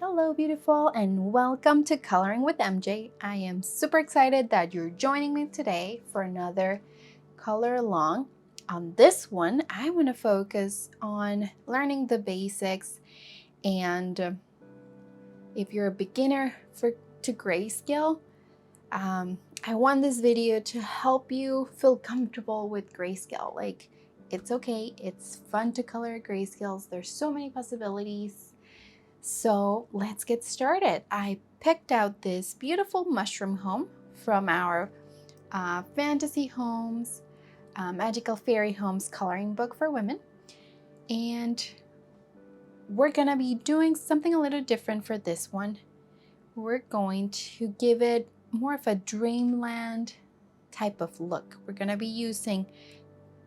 Hello beautiful and welcome to Coloring with MJ. I am super excited that you're joining me today for another color along. On this one, I want to focus on learning the basics, and if you're a beginner to grayscale, I want this video to help you feel comfortable with grayscale. Like, it's okay, it's fun to color grayscales. There's so many possibilities. So let's get started. I picked out this beautiful mushroom home from our Fantasy Homes, Magical Fairy Homes coloring book for women. And we're gonna be doing something a little different for this one. We're going to give it more of a dreamland type of look. We're gonna be using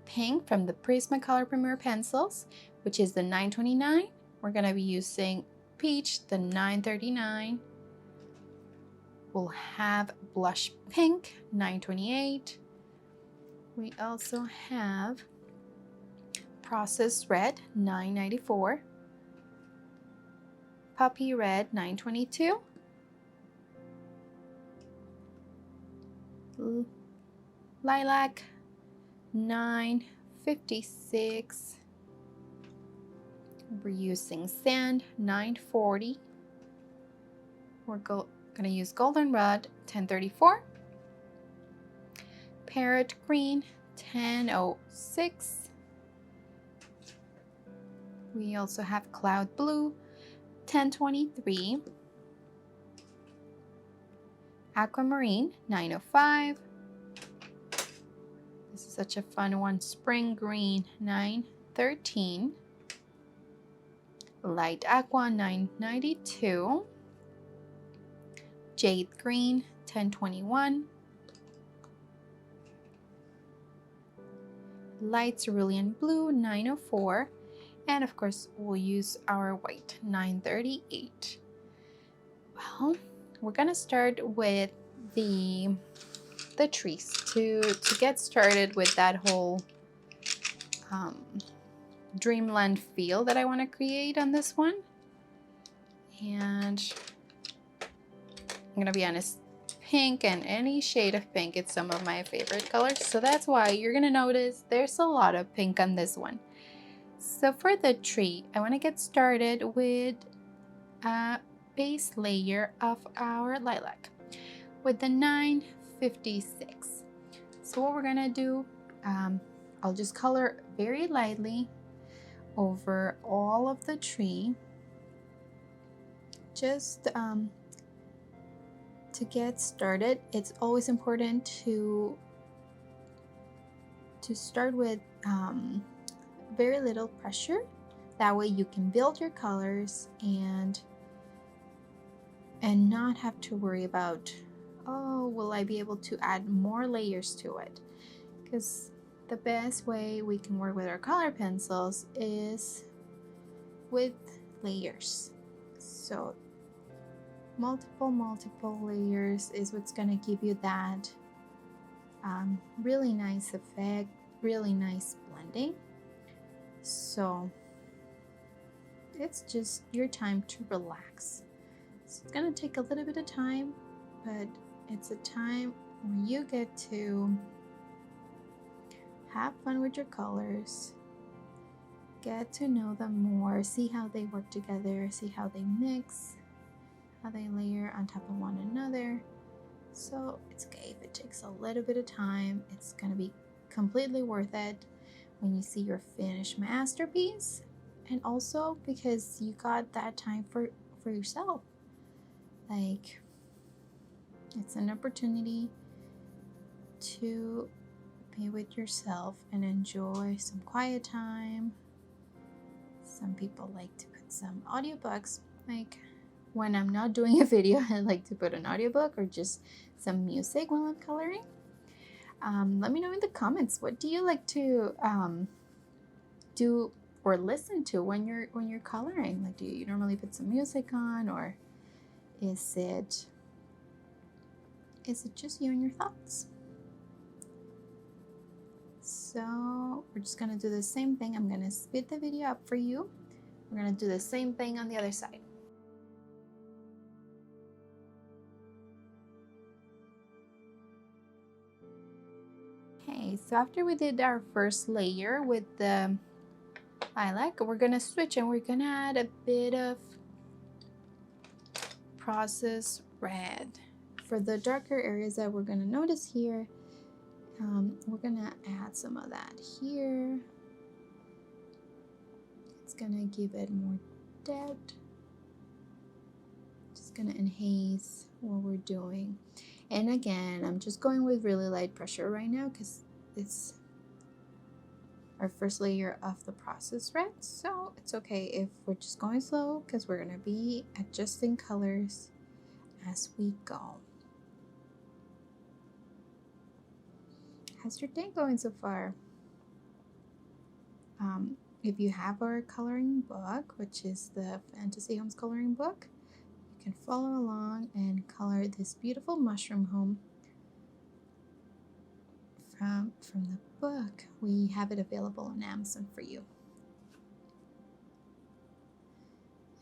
pink from the Prismacolor Premier pencils, which is the 929. We're gonna be using peach, the 939. We'll have blush pink, 928. We also have processed red, 994. Puppy red, 922. Lilac, 956. We're using sand, 940. We're gonna use Goldenrod, 1034. Parrot Green, 1006. We also have Cloud Blue, 1023. Aquamarine, 905. This is such a fun one. Spring Green, 913. Light Aqua, 992. Jade Green, 1021. Light Cerulean Blue, 904. And of course, we'll use our white, 938. Well, we're gonna start with the trees to get started with that whole dreamland feel that I want to create on this one. And I'm gonna be honest, pink and any shade of pink, it's some of my favorite colors, so that's why you're gonna notice there's a lot of pink on this one. So for the tree, I want to get started with a base layer of our lilac with the 956. So what we're gonna do, I'll just color very lightly over all of the tree, just to get started. It's always important to start with very little pressure. That way you can build your colors and not have to worry about, oh, will I be able to add more layers to it? Because the best way we can work with our color pencils is with layers. So multiple layers is what's going to give you that really nice effect, really nice blending. So it's just your time to relax. So it's going to take a little bit of time, but it's a time where you get to have fun with your colors, get to know them more, see how they work together, see how they mix, how they layer on top of one another. So it's okay if it takes a little bit of time. It's going to be completely worth it when you see your finished masterpiece, and also because you got that time for yourself. Like, it's an opportunity to be with yourself and enjoy some quiet time. Some people like to put some audiobooks. Like, when I'm not doing a video, I like to put an audiobook or just some music while I'm coloring. Let me know in the comments, what do you like to do or listen to when you're coloring? Like, do you normally put some music on, or is it just you and your thoughts? So we're just gonna do the same thing. I'm gonna speed the video up for you. We're gonna do the same thing on the other side. Okay, so after we did our first layer with the lilac, we're gonna switch and we're gonna add a bit of processed red. For the darker areas that we're gonna notice here, we're gonna add some of that here. It's gonna give it more depth. Just gonna enhance what we're doing. And again, I'm just going with really light pressure right now because it's our first layer of the processed red, so it's okay if we're just going slow because we're gonna be adjusting colors as we go. How's your day going so far? If you have our coloring book, which is the Fantasy Homes coloring book, you can follow along and color this beautiful mushroom home from the book. We have it available on Amazon for you.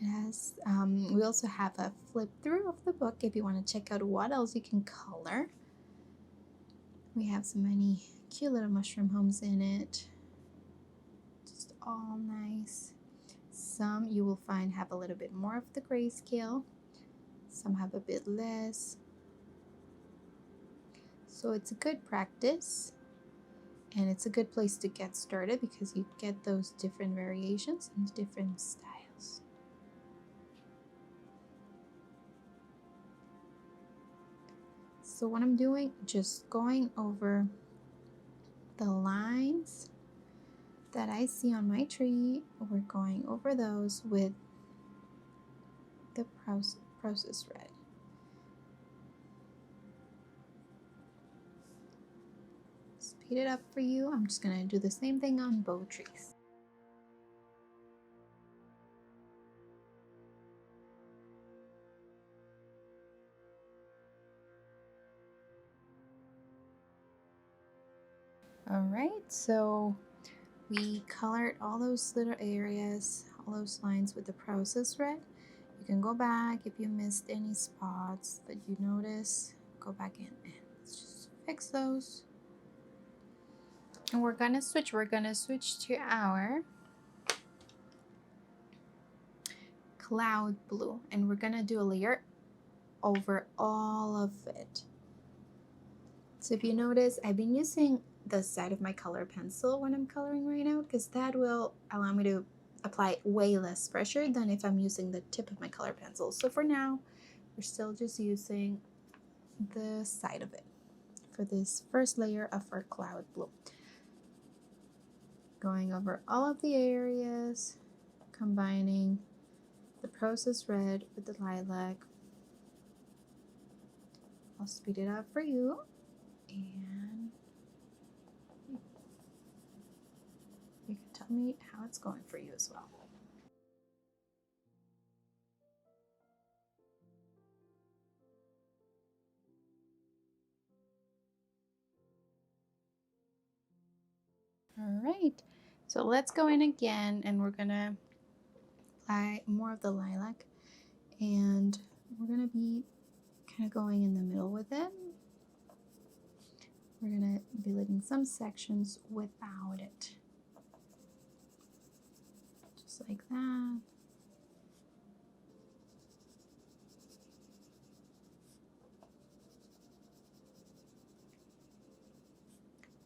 It has, we also have a flip through of the book if you want to check out what else you can color. We have so many cute little mushroom homes in it. Just all nice. Some you will find have a little bit more of the grayscale. Some have a bit less. So it's a good practice. And it's a good place to get started because you get those different variations and different styles. So what I'm doing, just going over the lines that I see on my tree, we're going over those with the processed red. Speed it up for you. I'm just gonna do the same thing on both trees. All right, so we colored all those little areas, all those lines with the processed red. You can go back if you missed any spots that you notice, go back in and let's just fix those. And we're gonna switch to our cloud blue, and we're gonna do a layer over all of it. So if you notice, I've been using the side of my color pencil when I'm coloring right now because that will allow me to apply way less pressure than if I'm using the tip of my color pencil. So for now, we're still just using the side of it for this first layer of our cloud blue. Going over all of the areas, combining the processed red with the lilac. I'll speed it up for you, and you can tell me how it's going for you as well. All right, so let's go in again, and we're gonna apply more of the lilac, and we're gonna be kind of going in the middle with it. We're gonna be leaving some sections without it, just like that.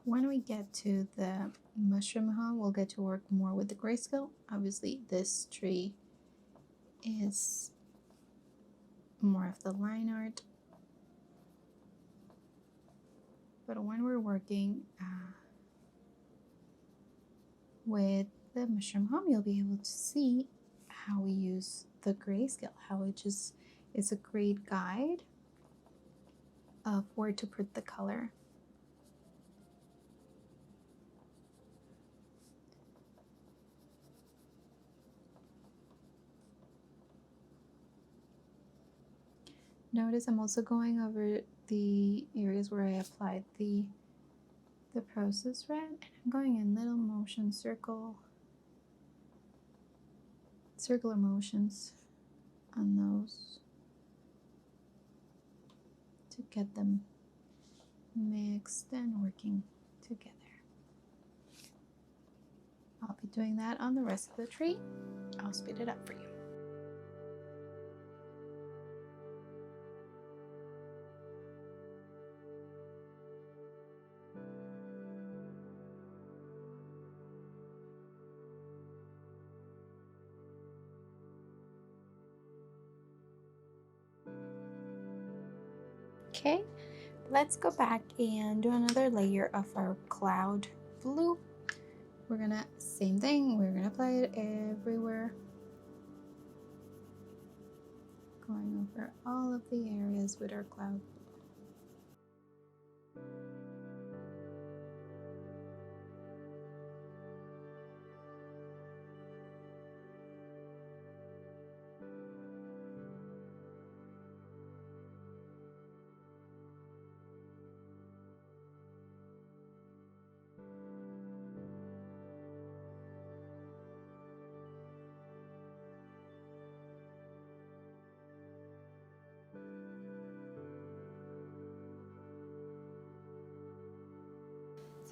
When we get to the mushroom home, we'll get to work more with the grayscale. Obviously, this tree is more of the line art. But when we're working with the mushroom home, you'll be able to see how we use the grayscale, how it just is a great guide of where to put the color. Notice I'm also going over the areas where I applied the processed red, and I'm going in little motion circular motions on those to get them mixed and working together. I'll be doing that on the rest of the tree. I'll speed it up for you. Okay, let's go back and do another layer of our cloud blue. We're gonna, same thing, we're gonna apply it everywhere. Going over all of the areas with our cloud blue.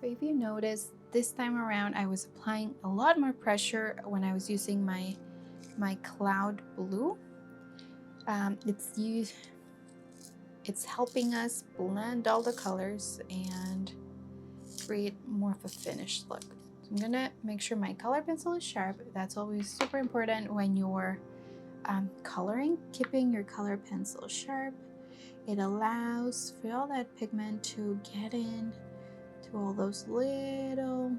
So if you notice, this time around I was applying a lot more pressure when I was using my cloud blue. It's helping us blend all the colors and create more of a finished look. So I'm gonna make sure my color pencil is sharp. That's always super important when you're coloring, keeping your color pencil sharp. It allows for all that pigment to get in to all those little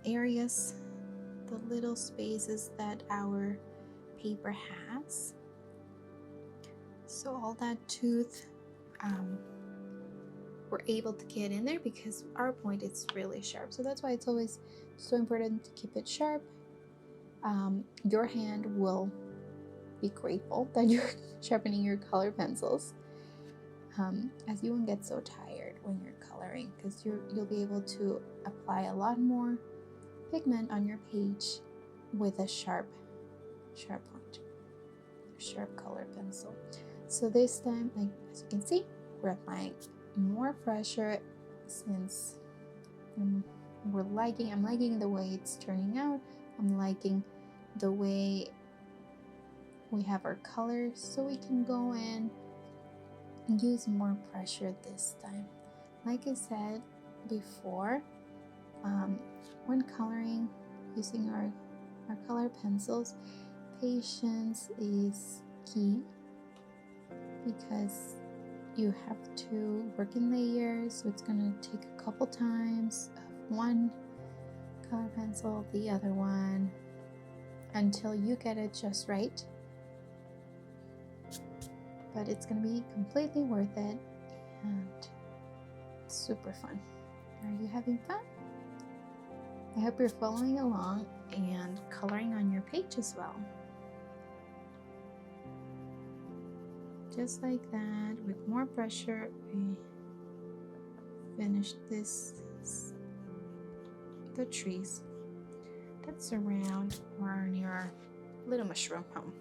areas, the little spaces that our paper has. So all that tooth, we're able to get in there because our point is really sharp. So that's why it's always so important to keep it sharp. Your hand will be grateful that you're sharpening your color pencils, as you won't get so tired when you're coloring, because you'll be able to apply a lot more pigment on your page with a sharp point, sharp color pencil. So this time, like as you can see, we're applying more pressure since I'm liking the way it's turning out. I'm liking the way we have our colors, so we can go in and use more pressure this time. Like I said before, when coloring using our color pencils, patience is key, because you have to work in layers, so it's going to take a couple times of one color pencil, the other one, until you get it just right. But it's going to be completely worth it and super fun. Are you having fun? I hope you're following along and coloring on your page as well. Just like that, with more pressure, we finished the trees that surround or near our little mushroom home.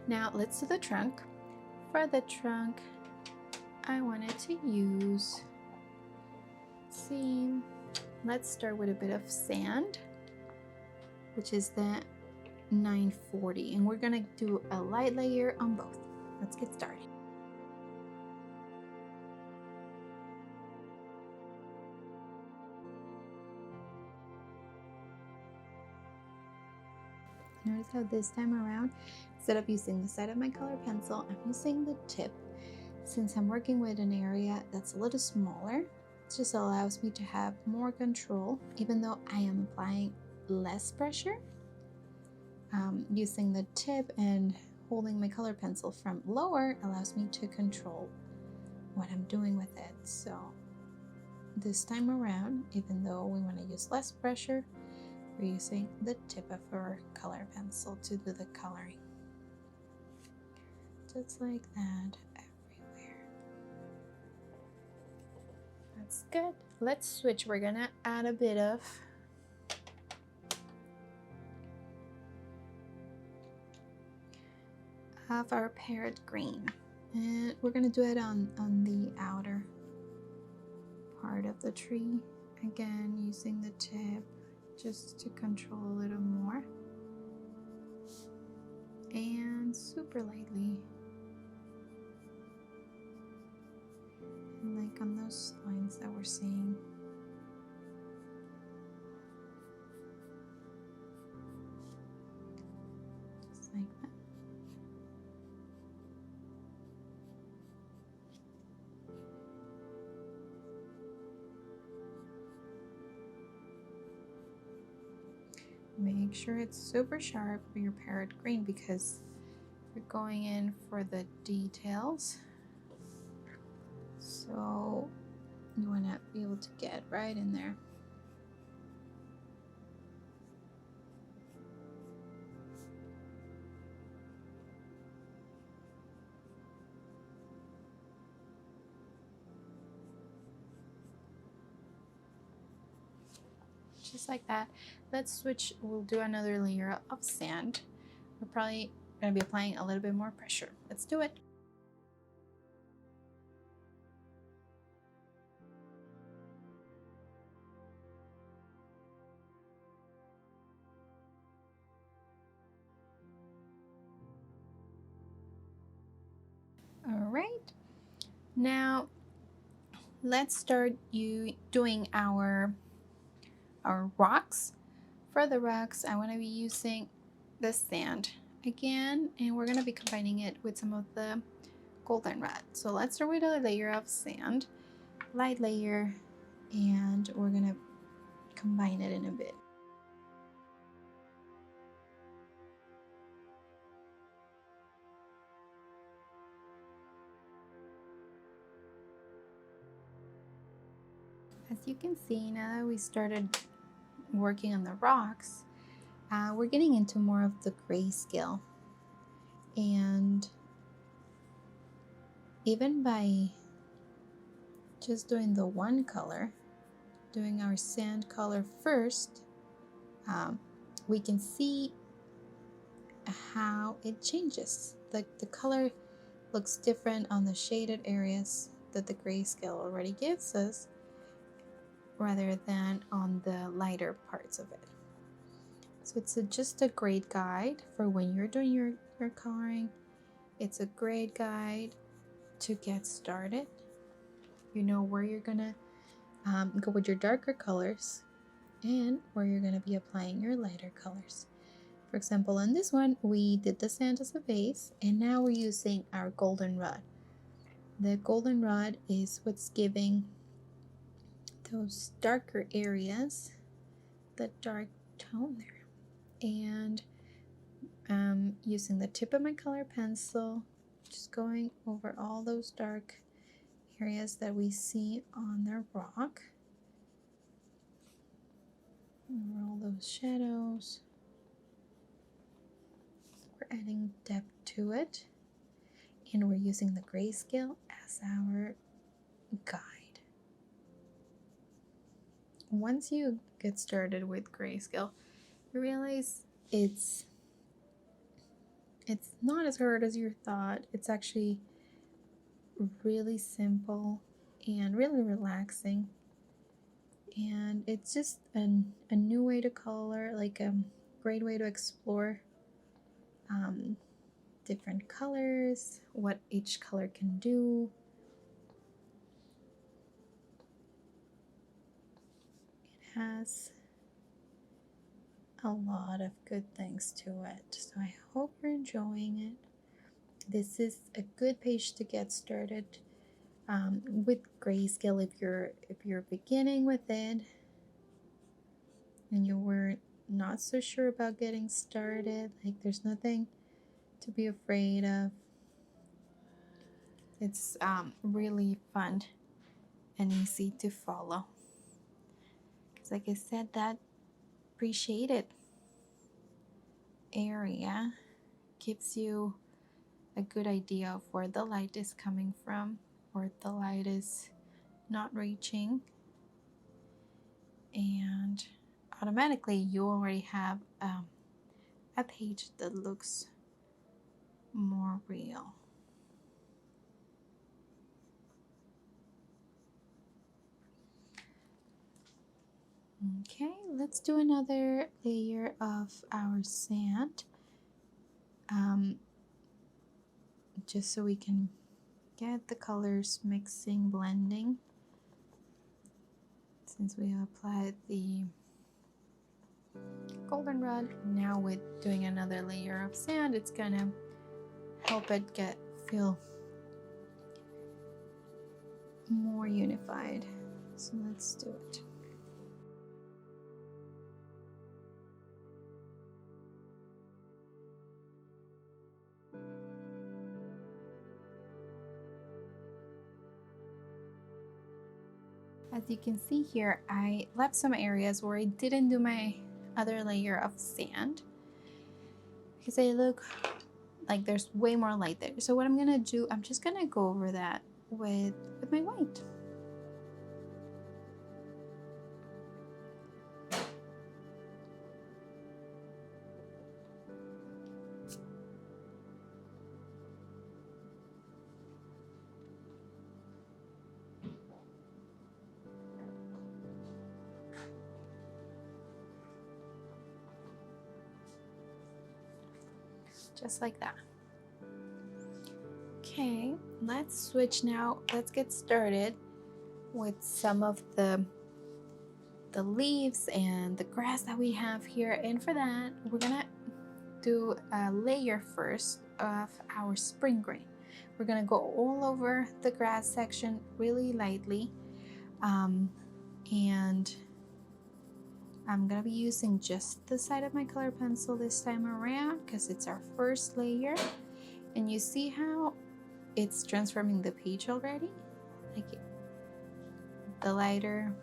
Now let's do the trunk. For the trunk, I wanted to use, let's start with a bit of sand, which is the 940, and we're gonna do a light layer on both. Let's get started. Notice how this time around, instead of using the side of my color pencil, I'm using the tip. Since I'm working with an area that's a little smaller, it just allows me to have more control, even though I am applying less pressure. Using the tip and holding my color pencil from lower allows me to control what I'm doing with it. So this time around, even though we want to use less pressure, we're using the tip of our color pencil to do the coloring. Just like that everywhere. That's good. Let's switch. We're gonna add a bit of our Parrot Green. And we're gonna do it on the outer part of the tree. Again, using the tip just to control a little more. And super lightly. Like on those lines that we're seeing. Just like that. Make sure it's super sharp for your Parrot Green because you're going in for the details. So you want to be able to get right in there. Just like that. Let's switch. We'll do another layer of sand. We're probably going to be applying a little bit more pressure. Let's do it. All right. Now let's start doing our rocks. For the rocks, I want to be using the sand again, and we're going to be combining it with some of the goldenrod. So let's start with a layer of sand, light layer, and we're going to combine it in a bit. As you can see, now that we started working on the rocks, we're getting into more of the grayscale. And even by just doing the one color, doing our sand color first, we can see how it changes. The color looks different on the shaded areas that the grayscale already gives us rather than on the lighter parts of it. So it's just a great guide for when you're doing your coloring. It's a great guide to get started. You know where you're gonna go with your darker colors and where you're gonna be applying your lighter colors. For example, on this one, we did the sand as a base, and now we're using our goldenrod. The goldenrod is what's giving those darker areas the dark tone there. And using the tip of my color pencil, just going over all those dark areas that we see on the rock. Over all those shadows. We're adding depth to it, and we're using the grayscale as our guide. Once you get started with grayscale, you realize it's not as hard as you thought. It's actually really simple and really relaxing, and it's just a new way to color, like a great way to explore different colors, what each color can do. It has a lot of good things to it, so I hope you're enjoying it. This is a good page to get started with grayscale if you're beginning with it and you were not so sure about getting started. Like, there's nothing to be afraid of. It's really fun and easy to follow. Because like I said, that pre-shaded area gives you a good idea of where the light is coming from, where the light is not reaching, and automatically you already have a page that looks more real. Okay, let's do another layer of our sand, just so we can get the colors mixing, blending. Since we applied the goldenrod, now with doing another layer of sand, it's gonna help it feel more unified. So let's do it. As you can see here, I left some areas where I didn't do my other layer of sand because they look like there's way more light there. So what I'm gonna do, I'm just gonna go over that with my white. Just like that. Okay, let's switch now. Let's get started with some of the leaves and the grass that we have here. And for that, we're gonna do a layer first of our spring green. We're gonna go all over the grass section really lightly, and I'm gonna be using just the side of my color pencil this time around because it's our first layer. And you see how it's transforming the page already? Like the lighter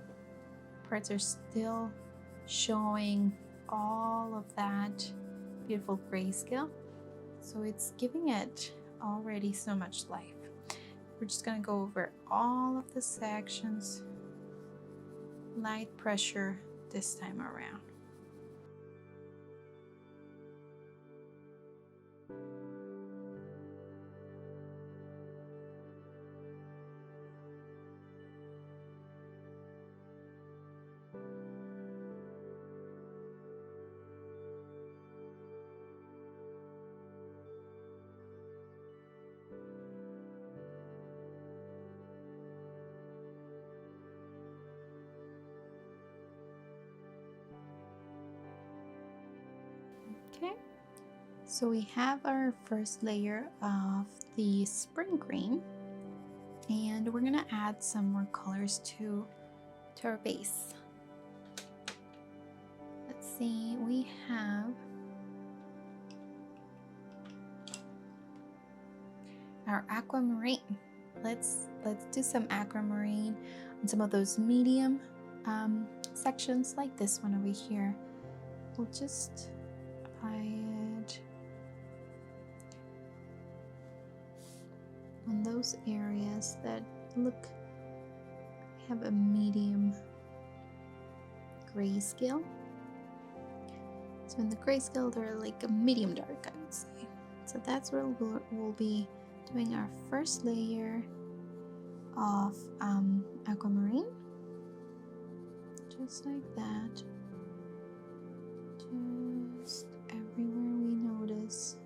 parts are still showing all of that beautiful grayscale. So it's giving it already so much life. We're just gonna go over all of the sections, light pressure this time around. Okay, so we have our first layer of the spring green, and we're gonna add some more colors to our base. Let's see, we have our aquamarine. Let's do some aquamarine on some of those medium sections, like this one over here. We'll just apply it on those areas that look have a medium grayscale. So in the grayscale, they're like a medium dark, I would say. So that's where we'll be doing our first layer of aquamarine, just like that. Just everywhere we notice.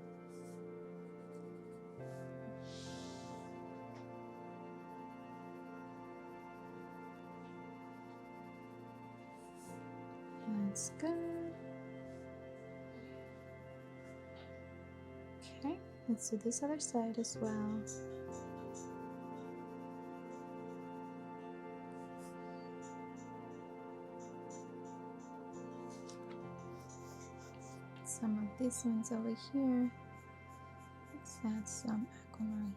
That's good. Okay, let's do this other side as well. Some of these ones over here. Let's add some aquamarine.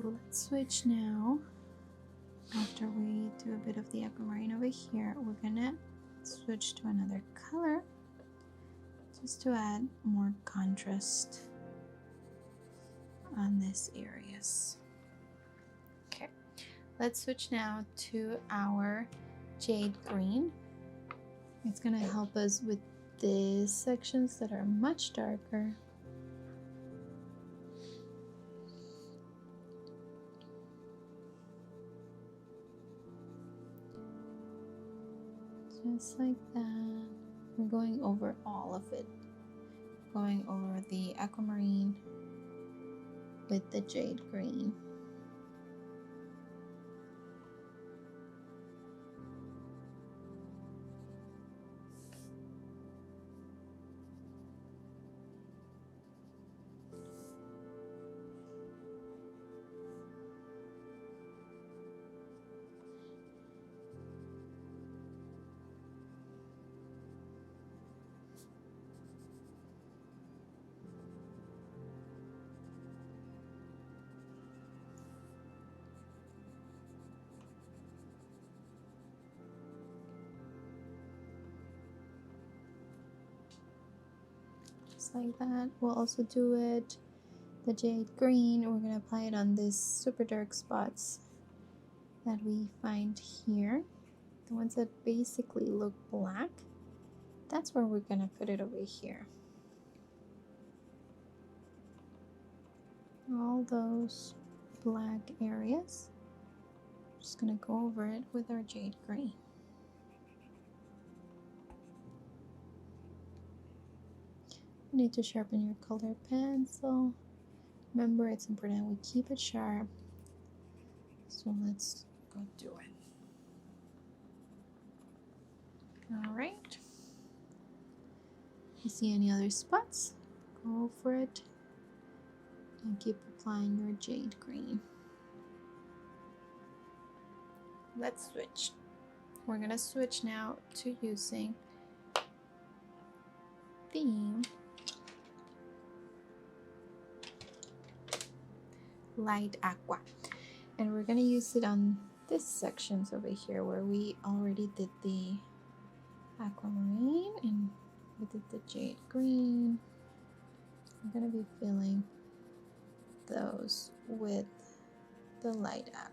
Let's switch now. After we do a bit of the aquamarine over here, we're gonna switch to another color just to add more contrast on these areas. Let's switch now to our Jade Green. It's gonna help us with these sections that are much darker. Just like that. We're going over all of it. Going over the Aquamarine with the Jade Green. Just like that. We'll also do it, the Jade Green, we're going to apply it on these super dark spots that we find here. The ones that basically look black. That's where we're going to put it over here. All those black areas. Just going to go over it with our Jade Green. You need to sharpen your colored pencil. Remember, it's important we keep it sharp. So let's go do it. All right. You see any other spots? Go for it. And keep applying your Jade Green. Let's switch. We're gonna switch now to using the light aqua, and we're gonna use it on this sections over here where we already did the aquamarine and we did the Jade Green. I'm gonna be filling those with the light aqua.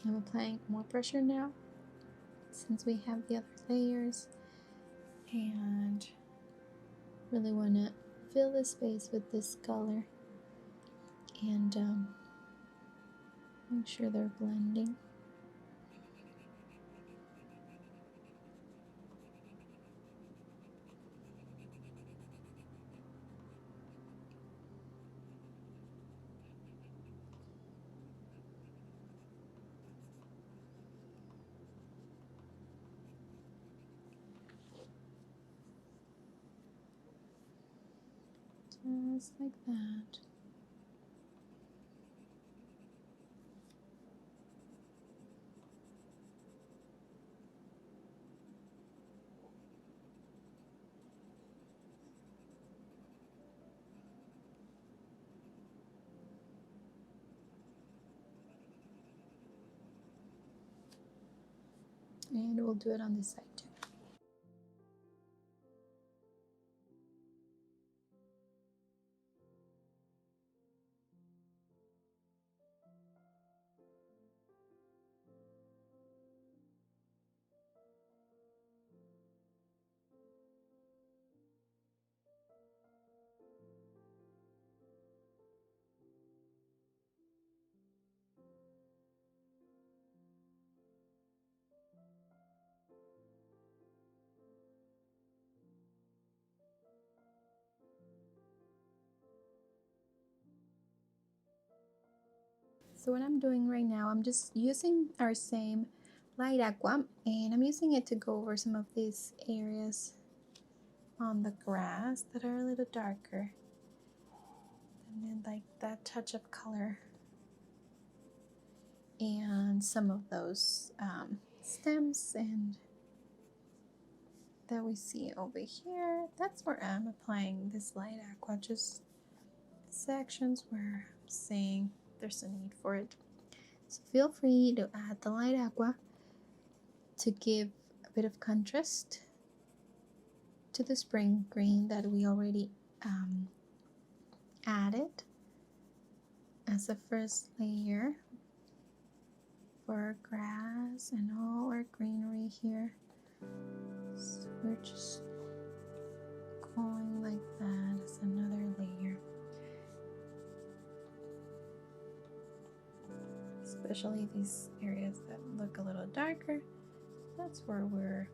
I'm applying more pressure now since we have the other layers, and really want to fill the space with this color and make sure they're blending. Just like that. And we'll do it on this side too. So what I'm doing right now, I'm just using our same light aqua, and I'm using it to go over some of these areas on the grass that are a little darker, and then like that touch of color and some of those stems and that we see over here. That's where I'm applying this light aqua, just sections where I'm saying there's a need for it. So feel free to add the light aqua to give a bit of contrast to the spring green that we already added as a first layer for our grass and all our greenery here. So we're just going like that as another layer. Especially these areas that look a little darker, that's where we're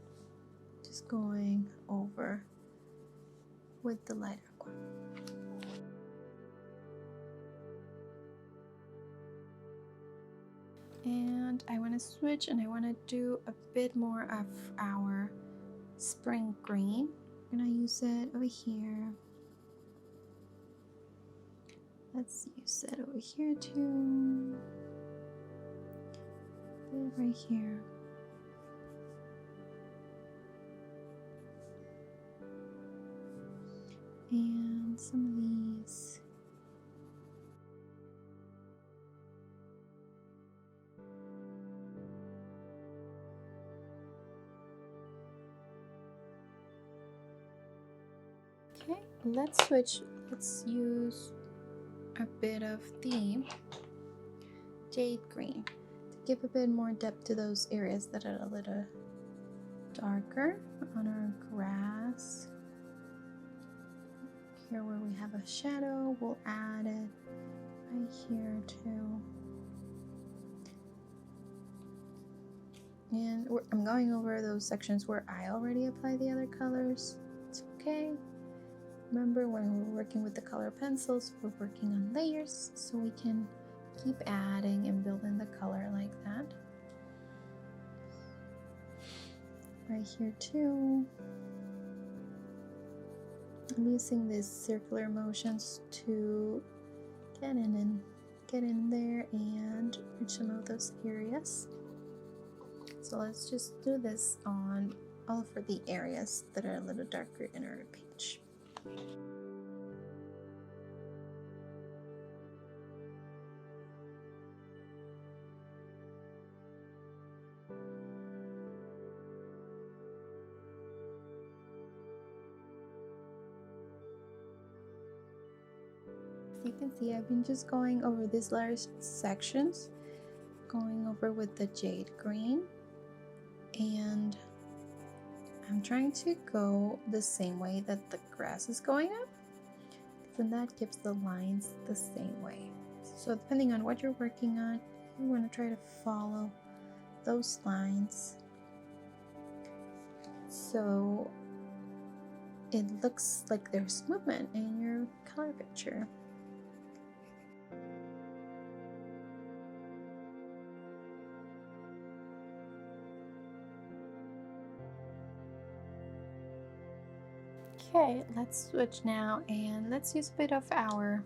just going over with the light aqua. And I want to switch and I want to do a bit more of our spring green. I'm going to use it over here. Let's use it over here too. Right here. And some of these. Okay, let's switch. Let's use a bit of the Jade Green to give a bit more depth to those areas that are a little darker on our grass. Here where we have a shadow, we'll add it right here too. And I'm going over those sections where I already applied the other colors. It's okay. Remember, when we're working with the color pencils, we're working on layers, so we can keep adding and building the color like that. Right here too. I'm using these circular motions to get in there and reach some of those areas. So let's just do this on all for the areas that are a little darker in our page. As you can see, I've been just going over these large sections, going over with the Jade Green, and I'm trying to go the same way that the grass is going up, then that gives the lines the same way. So depending on what you're working on, you want to try to follow those lines so it looks like there's movement in your color picture. Okay, let's switch now and let's use a bit of our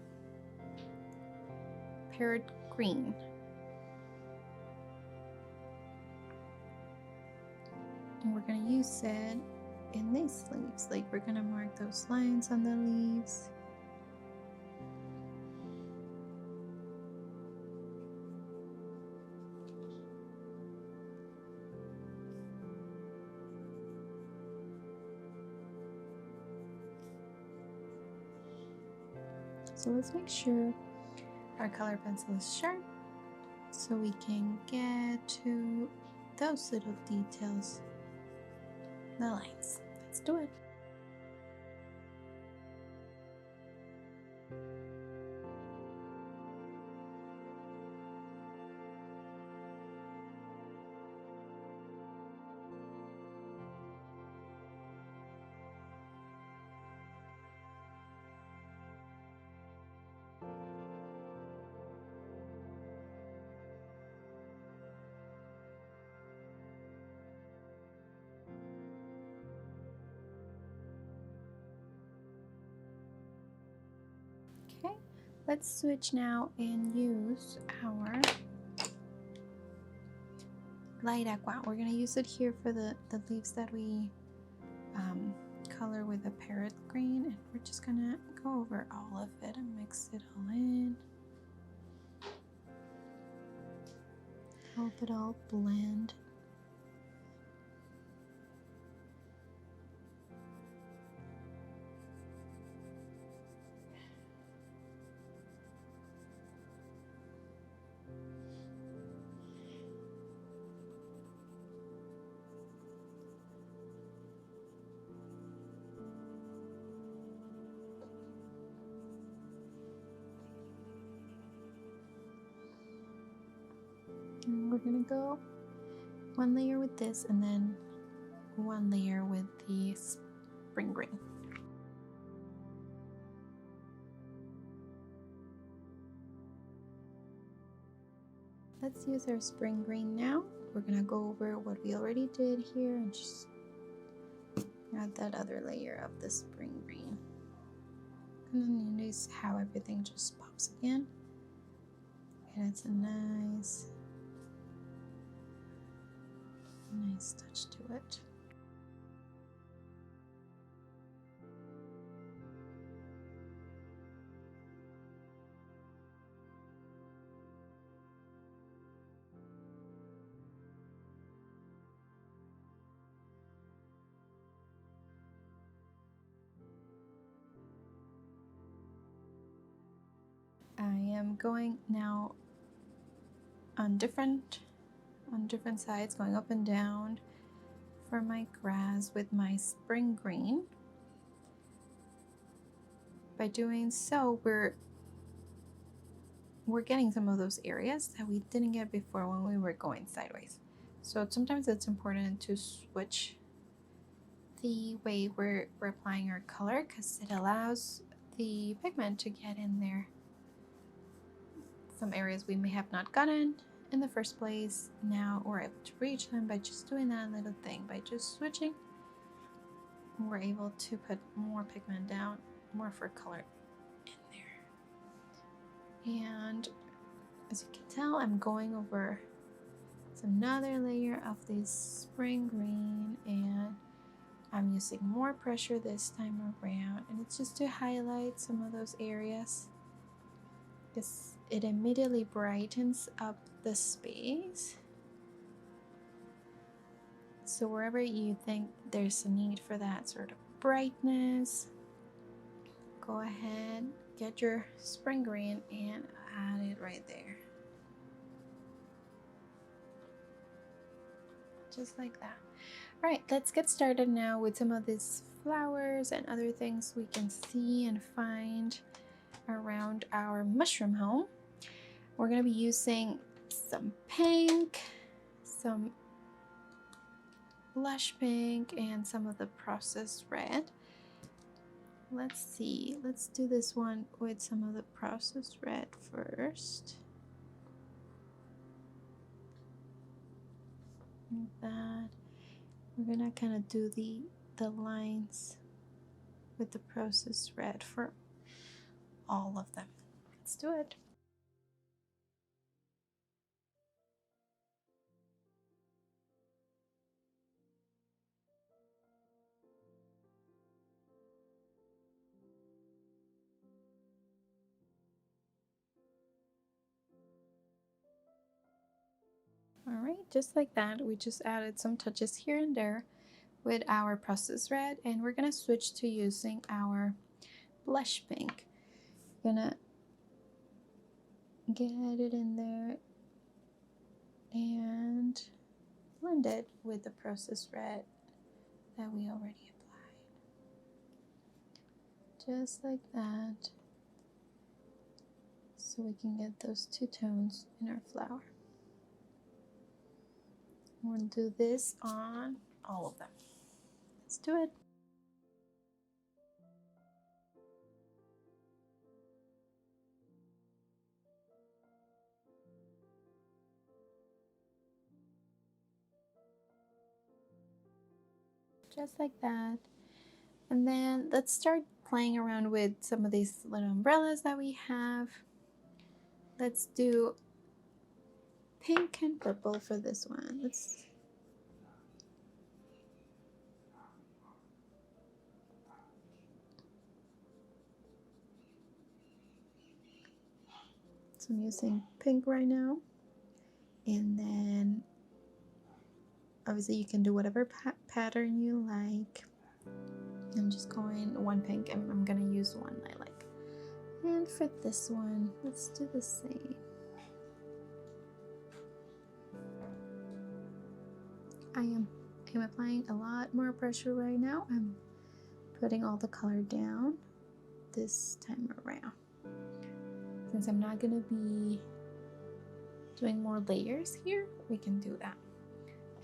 Parrot Green. And we're going to use it in these leaves, like we're going to mark those lines on the leaves. So let's make sure our color pencil is sharp so we can get to those little details, the lines. Let's do it. Okay, let's switch now and use our light aqua. We're going to use it here for the leaves that we color with the Parrot Green, and we're just going to go over all of it and mix it all in. Help it all blend. And we're gonna go one layer with this and then one layer with the spring green. Let's use our spring green now. We're gonna go over what we already did here and just add that other layer of the spring green. And then you notice how everything just pops again. And it's a nice touch to it. I am going now on different sides, going up and down for my grass with my spring green. By doing so, we're getting some of those areas that we didn't get before when we were going sideways. So sometimes it's important to switch the way we're applying our color, because it allows the pigment to get in there. Some areas we may have not gotten in the first place, now we're able to reach them by just doing that little thing. By just switching, we're able to put more pigment down, more for color in there. And as you can tell, I'm going over another layer of this spring green, and I'm using more pressure this time around, and it's just to highlight some of those areas. It immediately brightens up the space. So wherever you think there's a need for that sort of brightness, go ahead, get your spring green and add it right there. Just like that. All right, let's get started now with some of these flowers and other things we can see and find around our mushroom home. We're going to be using some pink, some blush pink, and some of the processed red. Let's see, let's do this one with some of the processed red first. Like that. We're gonna kind of do the lines with the processed red for all of them. Let's do it. All right, just like that, we just added some touches here and there with our processed red, and we're gonna switch to using our blush pink. Gonna get it in there and blend it with the processed red that we already applied. Just like that, so we can get those two tones in our flower. We'll do this on all of them. Let's do it. Just like that. And then let's start playing around with some of these little umbrellas that we have. Let's do pink and purple for this one. So I'm using pink right now. And then obviously you can do whatever pattern you like. I'm just going one pink, and I'm gonna use one lilac. And for this one, let's do the same. I'm applying a lot more pressure right now. I'm putting all the color down this time around. Since I'm not gonna be doing more layers here, we can do that.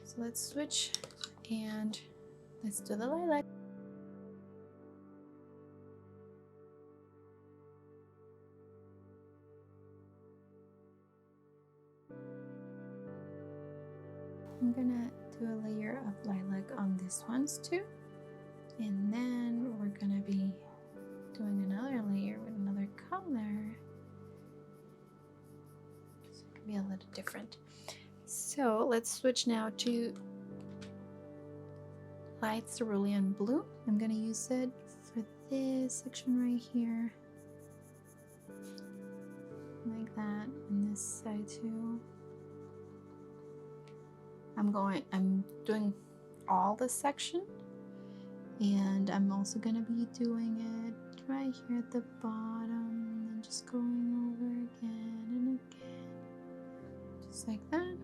So let's switch and let's do the lilac. I'm gonna do a layer of lilac on these ones too. And then we're gonna be doing another layer with another color. So it can be a little different. So let's switch now to light cerulean blue. I'm gonna use it for this section right here. Like that, and this side too. I'm doing all this section, and I'm also gonna be doing it right here at the bottom, and just going over again and again, just like that.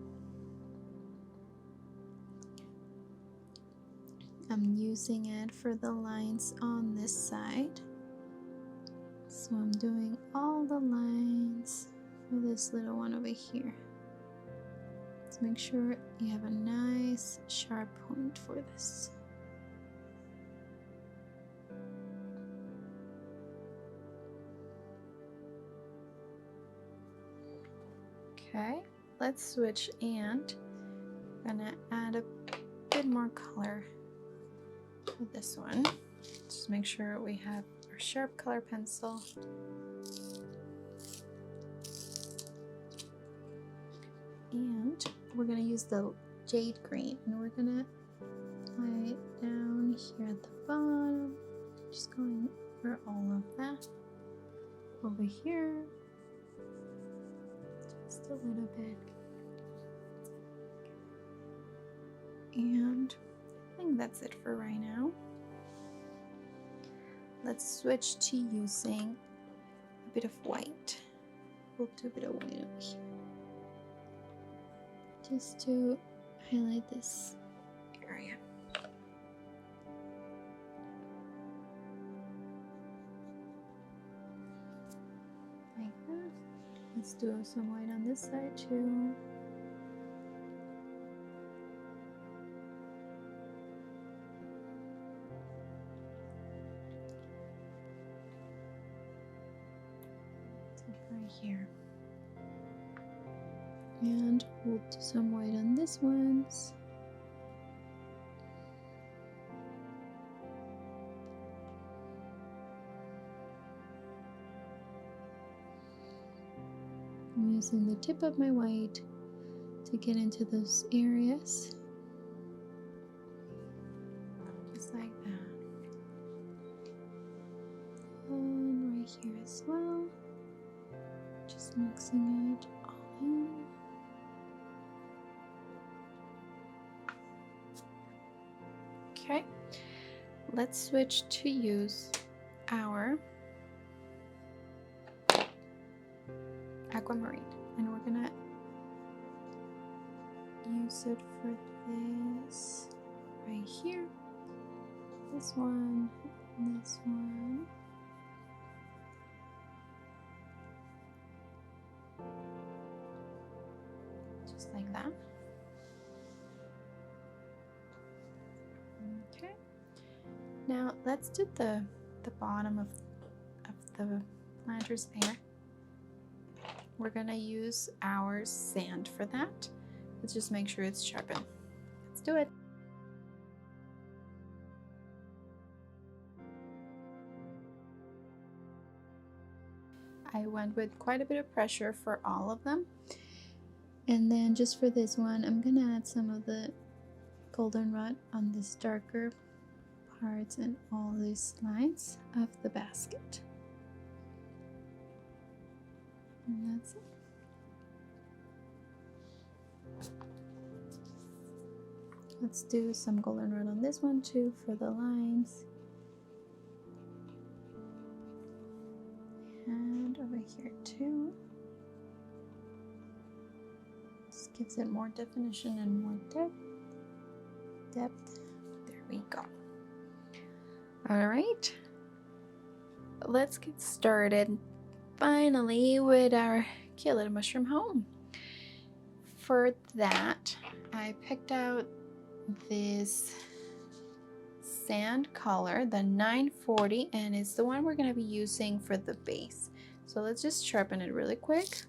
I'm using it for the lines on this side, so I'm doing all the lines for this little one over here. So make sure you have a nice sharp point for this. Okay, let's switch, and I'm gonna add a bit more color for this one. Just make sure we have our sharp color pencil. And we're gonna use the Jade Green, and we're gonna apply it down here at the bottom, just going over all of that. Over here, just a little bit. And I think that's it for right now. Let's switch to using a bit of white. We'll do a bit of white over here, just to highlight this area. Like that. Let's do some white on this side too. Right here. And we'll do some white on this ones. I'm using the tip of my white to get into those areas. Just like that. And right here as well. Just mixing it all in. Okay, let's switch to use our Aquamarine, and we're gonna use it for this right here. This one, this one. Just like that. Okay. Now let's do the bottom of the planters there. We're gonna use our sand for that. Let's just make sure it's sharpened. Let's do it. I went with quite a bit of pressure for all of them. And then just for this one, I'm gonna add some of the Goldenrod on this darker parts and all these lines of the basket. And that's it. Let's do some goldenrod on this one too for the lines. And over here too. Just gives it more definition and more depth. There we go. All right. Let's get started finally with our cute little mushroom home. For that, I picked out this sand color, the 940, and it's the one we're going to be using for the base. So let's just sharpen it really quick.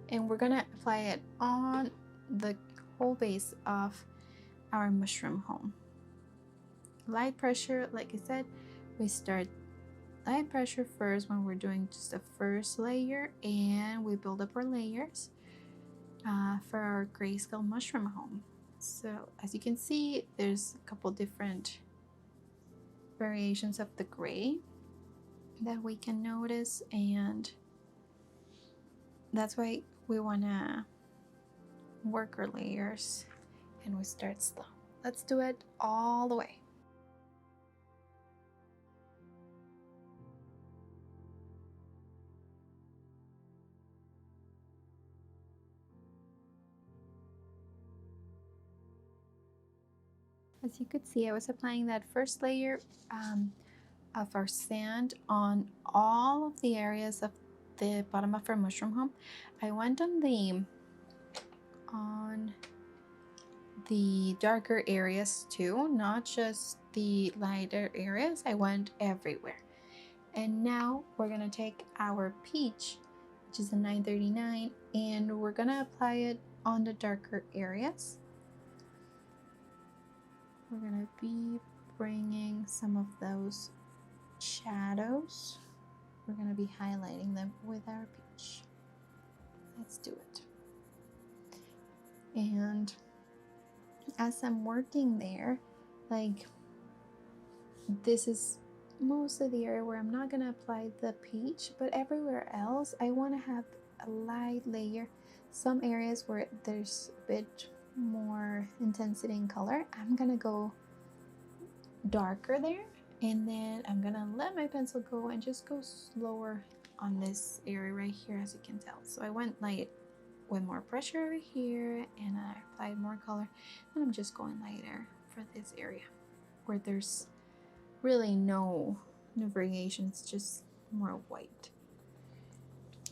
And we're going to apply it on the whole base of our mushroom home. Light pressure, like I said, we start light pressure first when we're doing just the first layer, and we build up our layers for our grayscale mushroom home. So as you can see, there's a couple different variations of the gray that we can notice, and that's why we want to work our layers, and we start slow. Let's do it all the way. As you could see, I was applying that first layer of our sand on all of the areas of the bottom of our mushroom home. I went on the darker areas too, not just the lighter areas. I went everywhere. And now we're gonna take our peach, which is a 939, and we're gonna apply it on the darker areas. We're gonna be bringing some of those shadows. We're gonna be highlighting them with our peach. Let's do it. And as I'm working there, like, this is most of the area where I'm not gonna apply the peach, but everywhere else I want to have a light layer. Some areas where there's a bit more intensity in color, I'm gonna go darker there, and then I'm gonna let my pencil go and just go slower on this area right here, as you can tell. So I went light with more pressure over here, and I applied more color, and I'm just going lighter for this area where there's really no variations, just more white.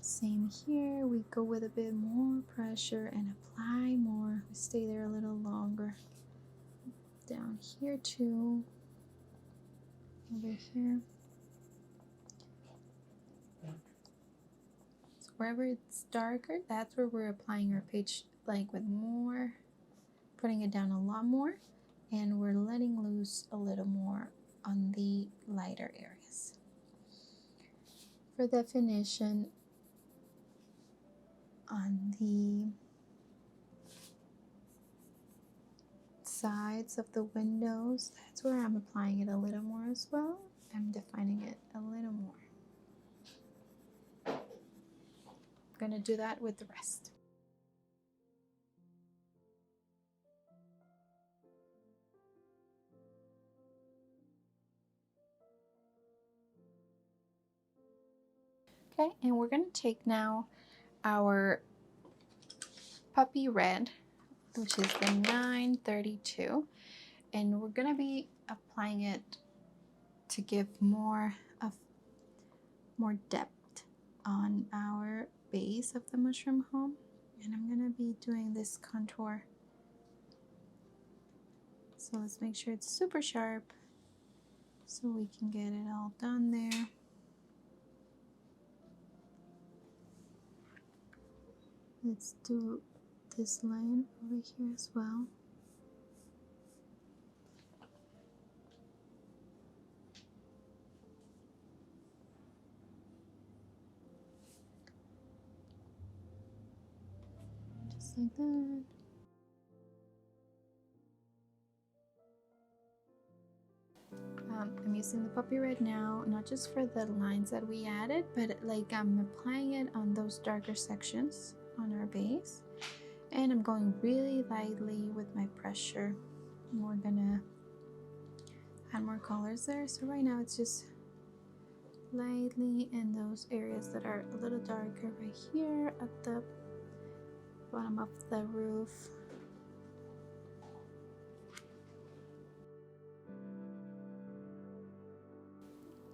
Same here, we go with a bit more pressure and apply more. We stay there a little longer. Down here too, over here. So wherever it's darker, that's where we're applying our peach, like with more, putting it down a lot more, and we're letting loose a little more on the lighter areas. For definition, on the sides of the windows, that's where I'm applying it a little more as well. I'm defining it a little more. I'm gonna do that with the rest. Okay, and we're gonna take now our puppy red, which is the 932, and we're gonna be applying it to give more depth on our base of the mushroom home. And I'm gonna be doing this contour, so let's make sure it's super sharp so we can get it all done there. Let's do this line over here as well. Just like that. I'm using the puppy red now, not just for the lines that we added, but like I'm applying it on those darker sections on our base. And I'm going really lightly with my pressure. And we're gonna add more colors there. So right now it's just lightly in those areas that are a little darker, right here at the bottom of the roof.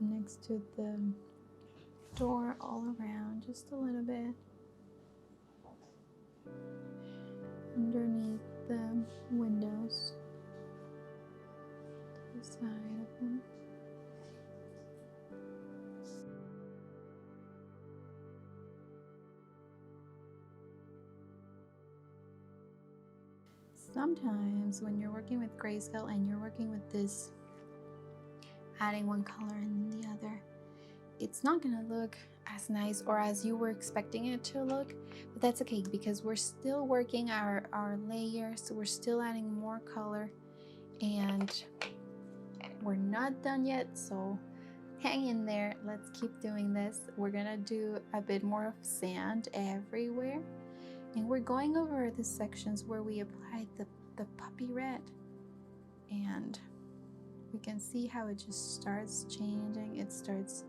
Next to the door, all around, just a little bit. Underneath the windows, to the side of them. Sometimes when you're working with grayscale and you're working with this, adding one color and the other, it's not gonna look as nice or as you were expecting it to look, but that's okay because we're still working our layers, so we're still adding more color and we're not done yet, so hang in there. Let's keep doing this. We're gonna do a bit more of sand everywhere, and we're going over the sections where we applied the puppy red, and we can see how it just starts changing. It starts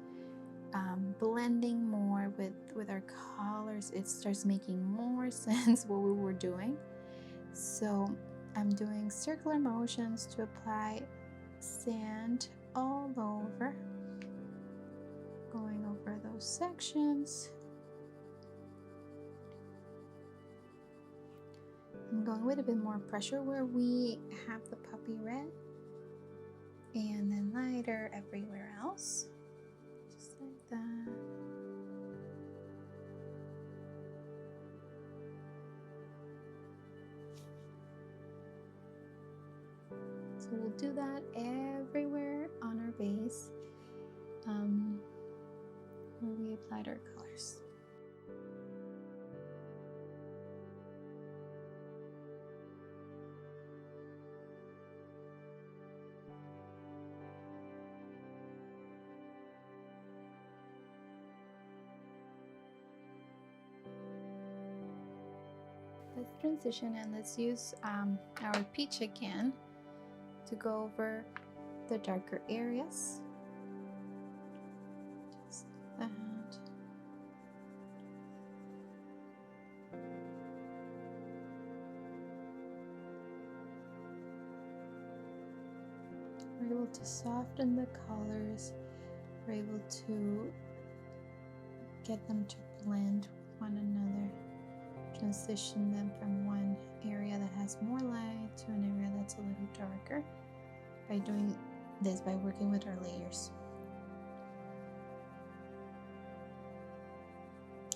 blending more with our colors. It starts making more sense what we were doing. So I'm doing circular motions to apply sand all over, going over those sections. I'm going with a bit more pressure where we have the puppy red, and then lighter everywhere else, just like that. So we'll do that everywhere on our base where we applied our colors. Let's transition and let's use our peach again to go over the darker areas. Just like that. We're able to soften the colors. We're able to get them to blend with one another. Transition them from one area that has more light to an area that's a little darker by doing this, by working with our layers.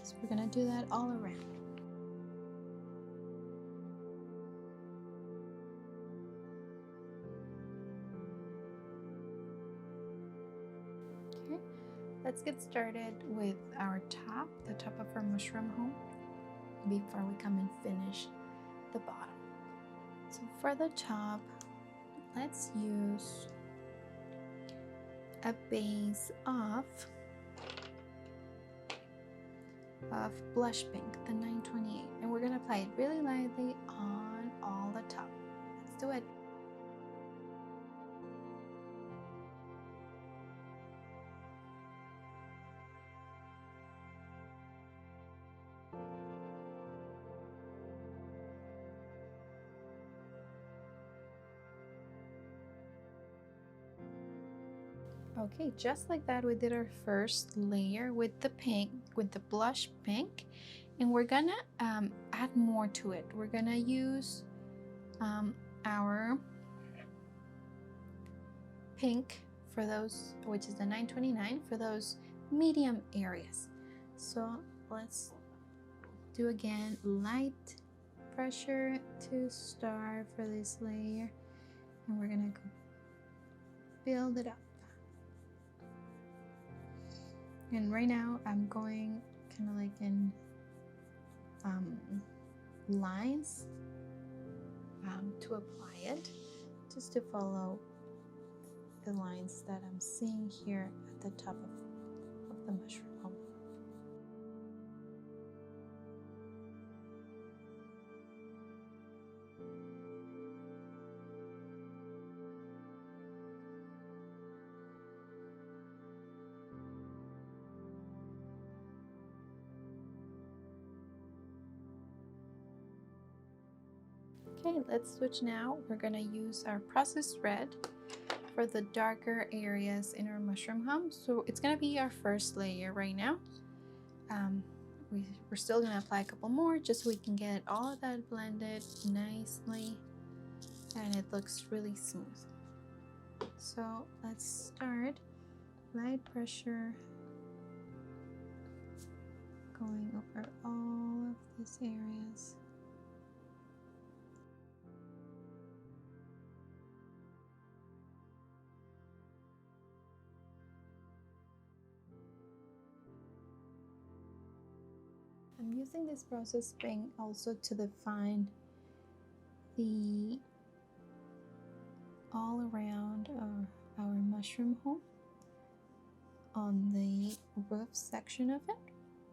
So we're going to do that all around. Okay, let's get started with our top, the top of our mushroom home, before we come and finish the bottom. So for the top, let's use a base of blush pink, the 928, and we're gonna apply it really lightly on all the top. Let's do it. Okay, just like that, we did our first layer with the pink, with the blush pink, and we're gonna add more to it. We're gonna use our pink for those, which is the 929, for those medium areas. So let's do again light pressure to start for this layer, and we're gonna build it up. And right now I'm going kind of like in lines to apply it, just to follow the lines that I'm seeing here at the top of the mushroom home. Okay, let's switch now. We're gonna use our processed red for the darker areas in our mushroom home. So it's gonna be our first layer right now. We're still gonna apply a couple more just so we can get all of that blended nicely and it looks really smooth. So let's start light pressure going over all of these areas. I'm using this process paint also to define the all around our mushroom home on the roof section of it.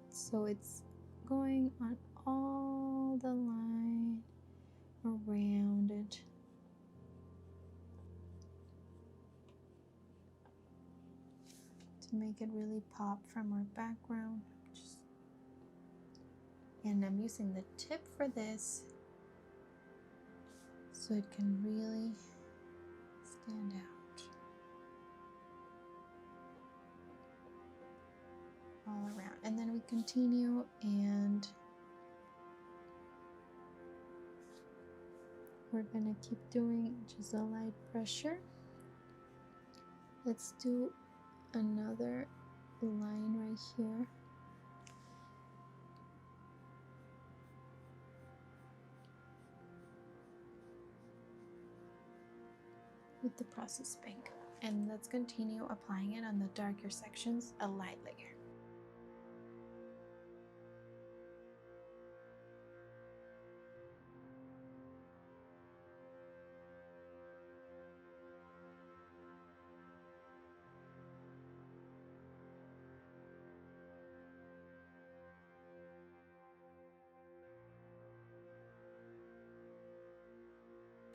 So it's going on all the line around it. To make it really pop from our background. And I'm using the tip for this so it can really stand out all around. And then we continue and we're gonna keep doing just a light pressure. Let's do another line right here. With the process pink, and let's continue applying it on the darker sections, a light layer.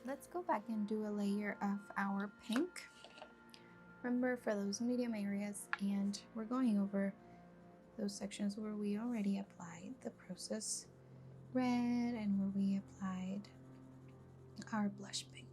Let's go back and do a layer of our pink. Remember, for those medium areas, and we're going over those sections where we already applied the process red and where we applied our blush pink.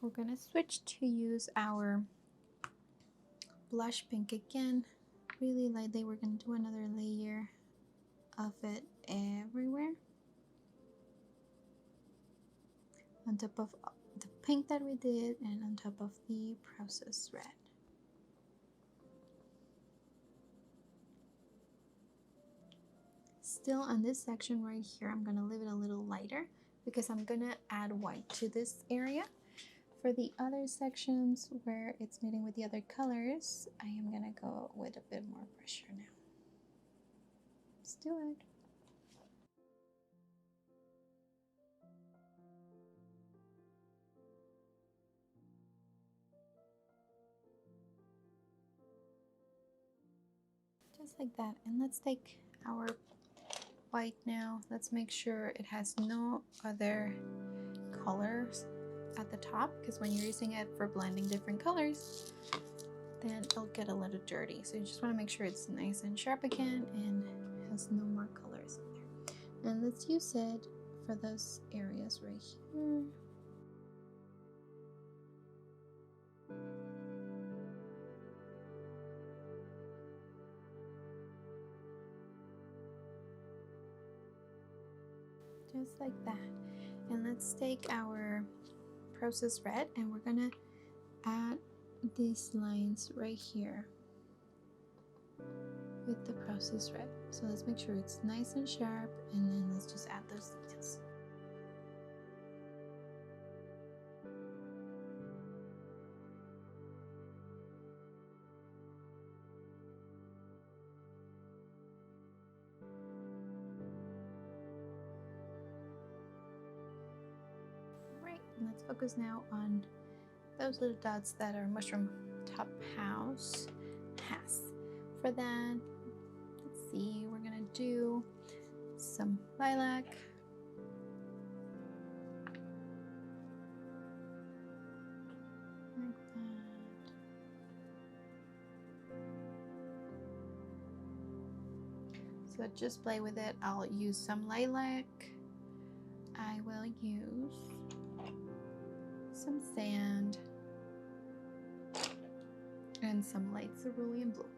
We're gonna switch to use our blush pink again, really lightly. We're gonna do another layer of it everywhere on top of the pink that we did and on top of the process red. Still on this section right here, I'm gonna leave it a little lighter because I'm gonna add white to this area. For the other sections where it's meeting with the other colors, I am gonna go with a bit more pressure now. Let's do it. Just like that. And let's take our white now. Let's make sure it has no other colors at the top, because when you're using it for blending different colors, then it'll get a little dirty. So you just want to make sure it's nice and sharp again and has no more colors in there. And let's use it for those areas right here. just like that. And let's take our processed red and we're gonna add these lines right here with the processed red. So let's make sure it's nice and sharp, and then let's just add those details. Right, and let's focus now on those little dots that our mushroom top house has. For that, let's see, we're gonna do some lilac. Like that. So just play with it. I'll use some lilac. I will use some sand and some light cerulean blue.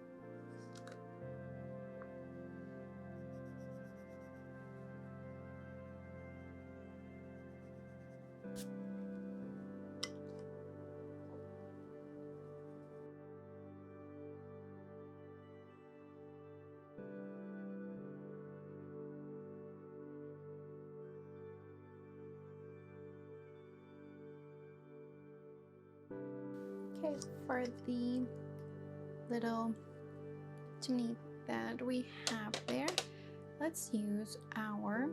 Okay, for the little chimney that we have there, let's use our,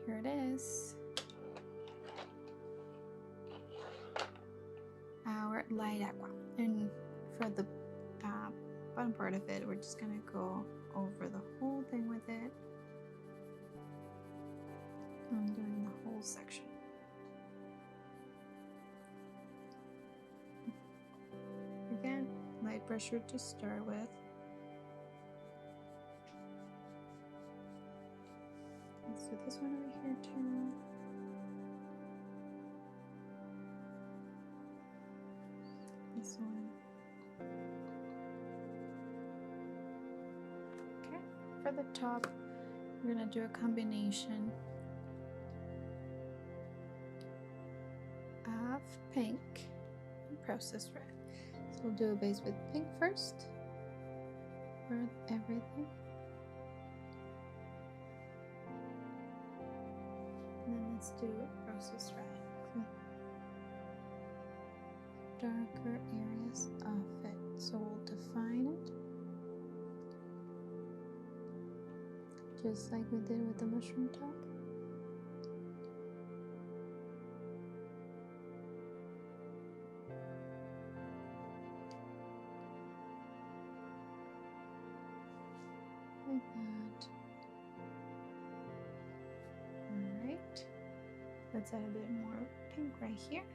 here it is, our light aqua. And for the bottom part of it, we're just gonna go over the whole thing with it. I'm doing the whole section. Again, light pressure to start with. Let's do this one over here too. This one. Okay, for the top, we're gonna do a combination of pink and processed red. So we'll do a base with pink first for everything. And then let's do processed red with darker areas of it. So we'll define it just like we did with the mushroom top. Like that. Alright. Let's add a bit more pink right here.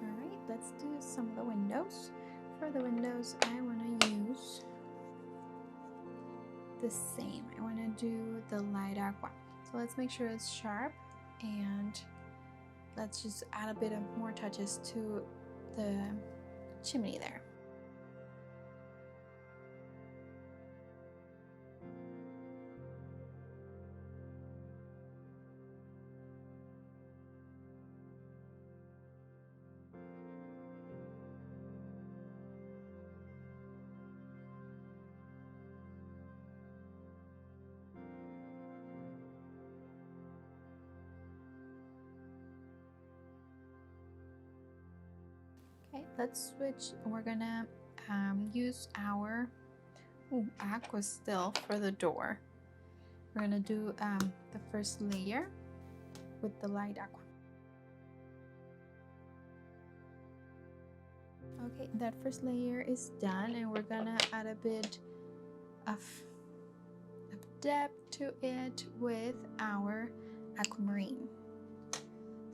Alright, let's do some of the windows. For the windows, I want to use the same. I want to do the light aqua. So let's make sure it's sharp, and let's just add a bit of more touches to the chimney there. Okay, let's switch. We're gonna use our aqua still for the door. We're gonna do the first layer with the light aqua. Okay, that first layer is done, and we're gonna add a bit of depth to it with our Aquamarine.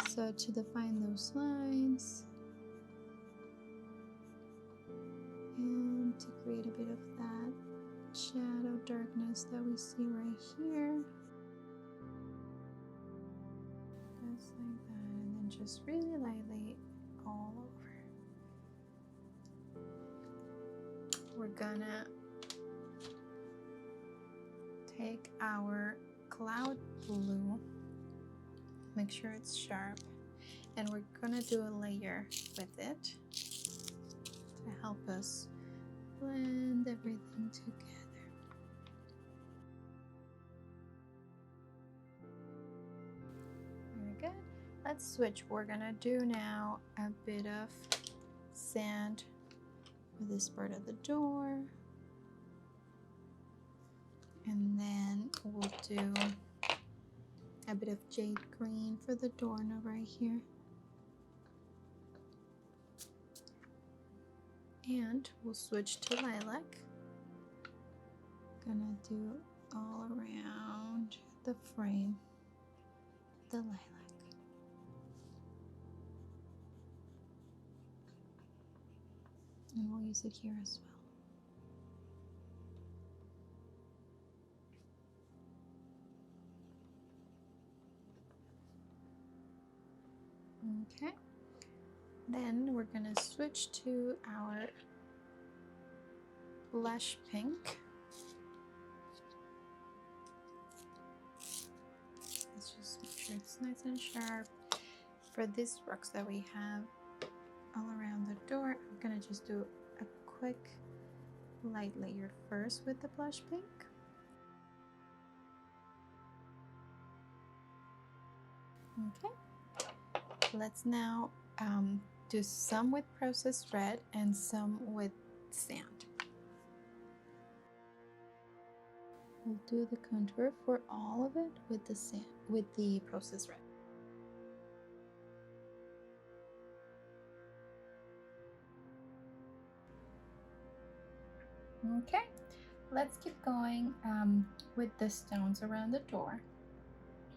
So to define those lines and to create a bit of that shadow darkness that we see right here, just like that, and then just really lightly all over. We're gonna take our cloud blue, make sure it's sharp, and we're gonna do a layer with it to help us blend everything together. Very good. Let's switch. We're gonna do now a bit of sand for this part of the door, and then we'll do a bit of jade green for the doorknob right here. And we'll switch to lilac. Gonna do all around the frame the lilac. And we'll use it here as well. Okay. Then we're gonna switch to our blush pink. Let's just make sure it's nice and sharp. For these rocks that we have all around the door, I'm gonna just do a quick light layer first with the blush pink. Okay, let's now do some with processed red and some with sand. We'll do the contour for all of it with the sand, with the processed red. Okay, let's keep going with the stones around the door.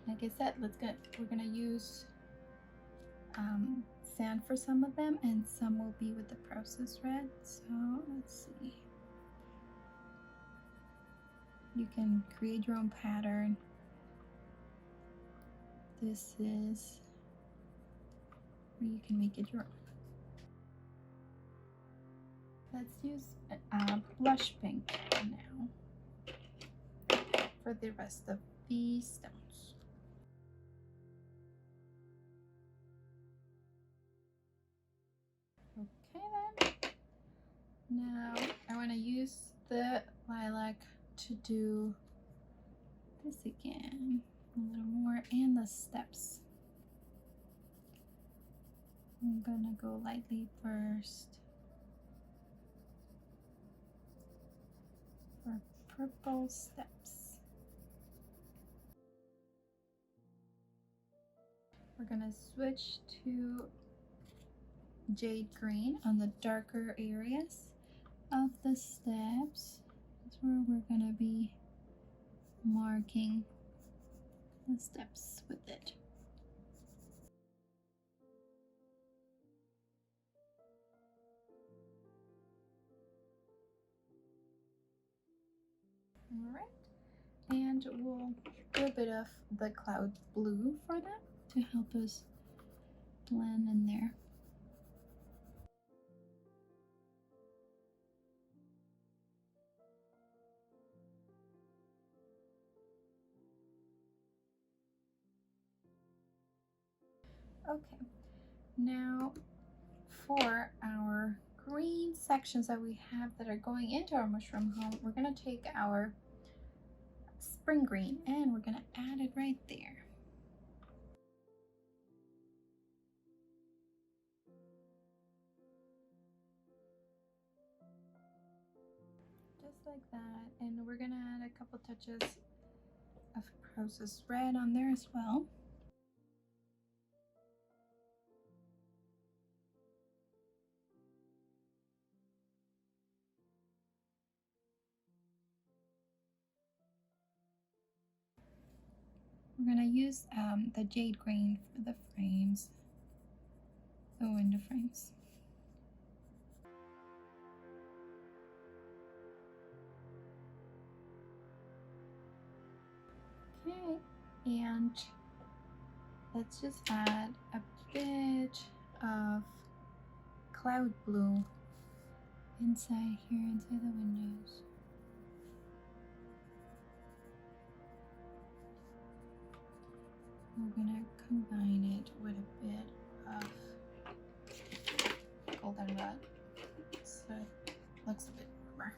Like I said, we're gonna use sand for some of them, and some will be with the processed red. So let's see. You can create your own pattern. This is where you can make it your own. Let's use blush pink now for the rest of the stones. Okay then. Now I want to use the lilac to do this again a little more, and the steps. I'm gonna go lightly first for purple steps. We're gonna switch to jade green on the darker areas of the steps. That's where we're gonna be marking the steps with it. All right, and we'll do a bit of the cloud blue for them to help us blend in there. Okay, now for our green sections that we have that are going into our mushroom home, we're gonna take our spring green and we're gonna add it right there. Just like that, and we're gonna add a couple touches of processed red on there as well. We're gonna use the jade green for the frames, the window frames. Okay, and let's just add a bit of cloud blue inside here, inside the windows. we're gonna combine it with a bit of goldenrod so it looks a bit warmer.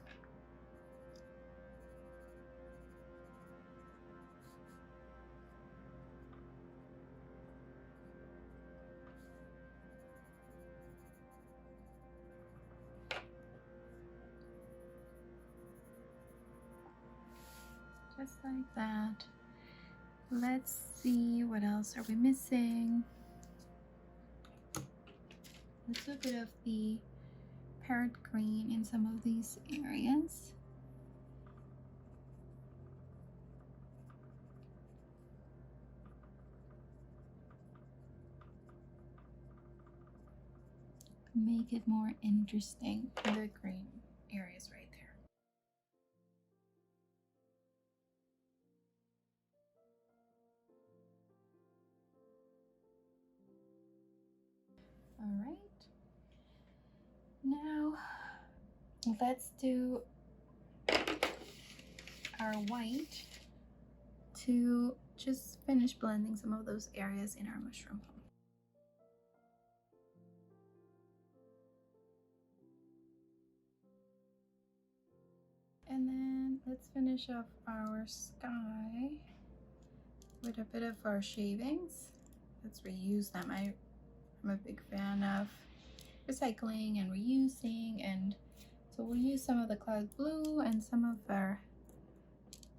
Just like that. Let's see, what else are we missing? Let's do a bit of the Parrot Green in some of these areas. Make it more interesting in the green areas right there. All right, now let's do our white to just finish blending some of those areas in our mushroom home. And then let's finish off our sky with a bit of our shavings. Let's reuse them. I'm a big fan of recycling and reusing, and so we'll use some of the cloud blue and some of our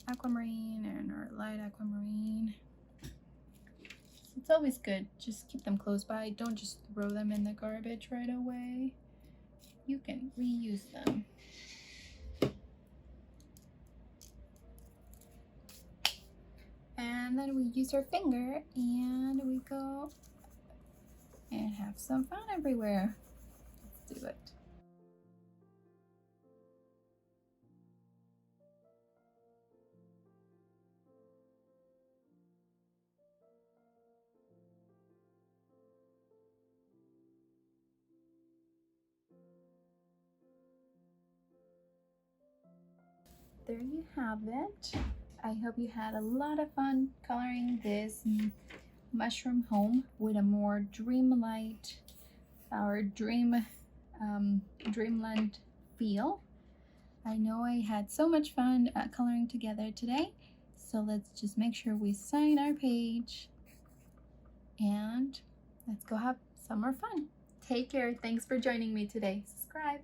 aquamarine and our light aquamarine. It's always good, just keep them close by. Don't just throw them in the garbage right away. You can reuse them. And then we use our finger and we go and have some fun everywhere. Let's do it. There you have it. I hope you had a lot of fun coloring this mushroom home with a more dreamlight or dreamland feel. I know I had so much fun coloring together today, so let's just make sure we sign our page and let's go have some more fun. Take care. Thanks for joining me today. Subscribe.